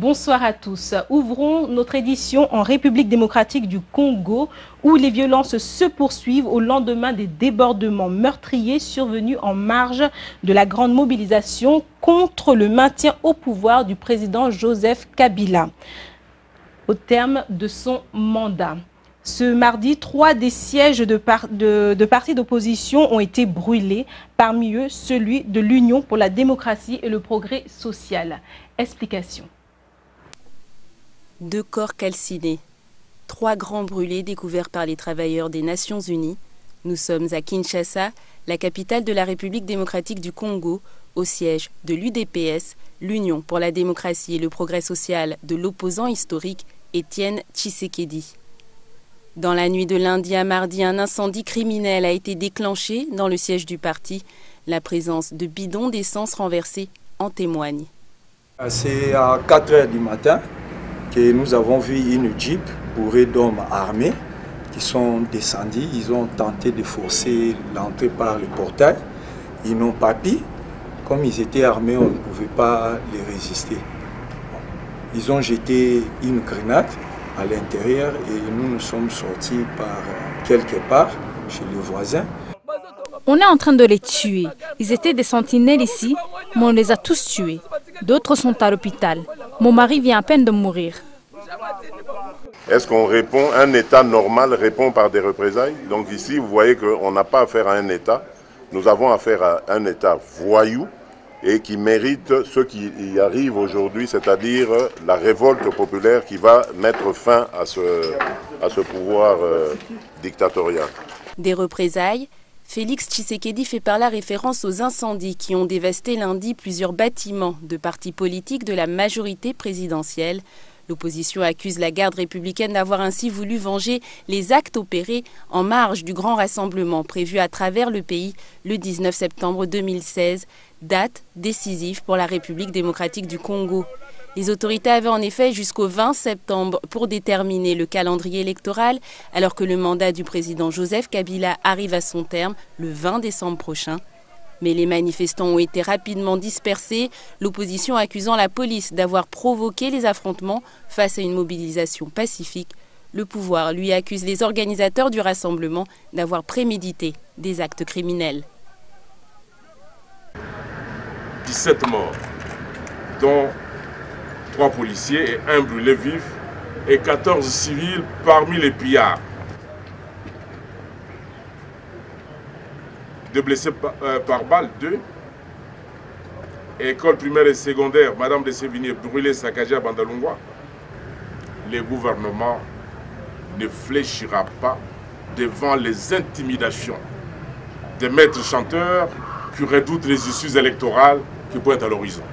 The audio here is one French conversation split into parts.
Bonsoir à tous. Ouvrons notre édition en République démocratique du Congo où les violences se poursuivent au lendemain des débordements meurtriers survenus en marge de la grande mobilisation contre le maintien au pouvoir du président Joseph Kabila au terme de son mandat. Ce mardi, 3 des sièges de partis d'opposition ont été brûlés, parmi eux celui de l'Union pour la démocratie et le progrès social. Explication. 2 corps calcinés, 3 grands brûlés découverts par les travailleurs des Nations Unies. Nous sommes à Kinshasa, la capitale de la République démocratique du Congo, au siège de l'UDPS, l'Union pour la démocratie et le progrès social de l'opposant historique Étienne Tshisekedi. Dans la nuit de lundi à mardi, un incendie criminel a été déclenché dans le siège du parti. La présence de bidons d'essence renversés en témoigne. C'est à 4 h du matin que nous avons vu une jeep bourrée d'hommes armés qui sont descendus. Ils ont tenté de forcer l'entrée par le portail. Ils n'ont pas pu. Comme ils étaient armés, on ne pouvait pas les résister. Ils ont jeté une grenade à l'intérieur et nous nous sommes sortis par quelque part chez le voisin. On est en train de les tuer. Ils étaient des sentinelles ici, mais on les a tous tués. D'autres sont à l'hôpital. Mon mari vient à peine de mourir. Est-ce qu'on répond, un État normal répond par des représailles? Donc ici, vous voyez qu'on n'a pas affaire à un État. Nous avons affaire à un État voyou et qui mérite ce qui y arrive aujourd'hui, c'est-à-dire la révolte populaire qui va mettre fin à ce pouvoir dictatorial. Des représailles, Félix Tshisekedi fait par là référence aux incendies qui ont dévasté lundi plusieurs bâtiments de partis politiques de la majorité présidentielle. L'opposition accuse la garde républicaine d'avoir ainsi voulu venger les actes opérés en marge du grand rassemblement prévu à travers le pays le 19 septembre 2016, date décisive pour la République démocratique du Congo. Les autorités avaient en effet jusqu'au 20 septembre pour déterminer le calendrier électoral, alors que le mandat du président Joseph Kabila arrive à son terme le 20 décembre prochain. Mais les manifestants ont été rapidement dispersés, l'opposition accusant la police d'avoir provoqué les affrontements face à une mobilisation pacifique. Le pouvoir lui accuse les organisateurs du rassemblement d'avoir prémédité des actes criminels. 17 morts, dont 3 policiers et 1 brûlé vif et 14 civils parmi les pillards. 2 blessés par balle, 2. École primaire et secondaire, Madame de Sévigné, brûlée, saccagée à Bandalungwa. Le gouvernement ne fléchira pas devant les intimidations des maîtres chanteurs qui redoutent les issues électorales qui pointent à l'horizon.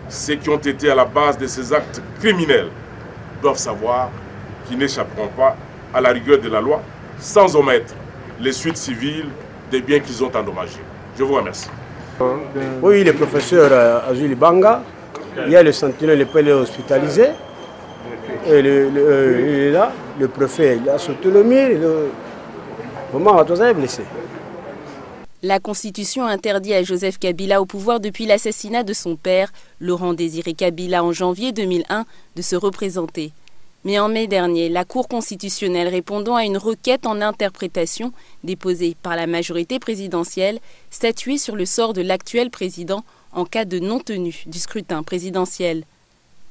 Ceux qui ont été à la base de ces actes criminels doivent savoir qu'ils n'échapperont pas à la rigueur de la loi sans omettre les suites civiles des biens qu'ils ont endommagés. Je vous remercie. Oui, le professeur Azuli Banga, il y a le sentinelle, le PL hospitalisé. Et il est là, le préfet, il a sauté le mur, vraiment, on est blessé. La Constitution interdit à Joseph Kabila au pouvoir depuis l'assassinat de son père, Laurent Désiré Kabila, en janvier 2001, de se représenter. Mais en mai dernier, la Cour constitutionnelle, répondant à une requête en interprétation déposée par la majorité présidentielle, statuait sur le sort de l'actuel président en cas de non-tenue du scrutin présidentiel.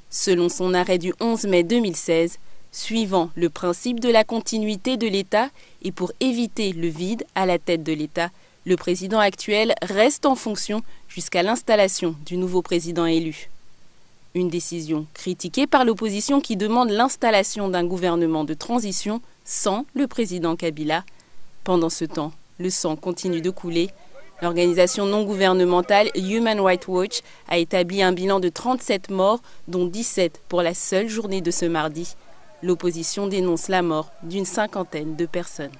Selon son arrêt du 11 mai 2016, suivant le principe de la continuité de l'État et pour éviter le vide à la tête de l'État, le président actuel reste en fonction jusqu'à l'installation du nouveau président élu. Une décision critiquée par l'opposition qui demande l'installation d'un gouvernement de transition sans le président Kabila. Pendant ce temps, le sang continue de couler. L'organisation non gouvernementale Human Rights Watch a établi un bilan de 37 morts, dont 17 pour la seule journée de ce mardi. L'opposition dénonce la mort d'une 50aine de personnes.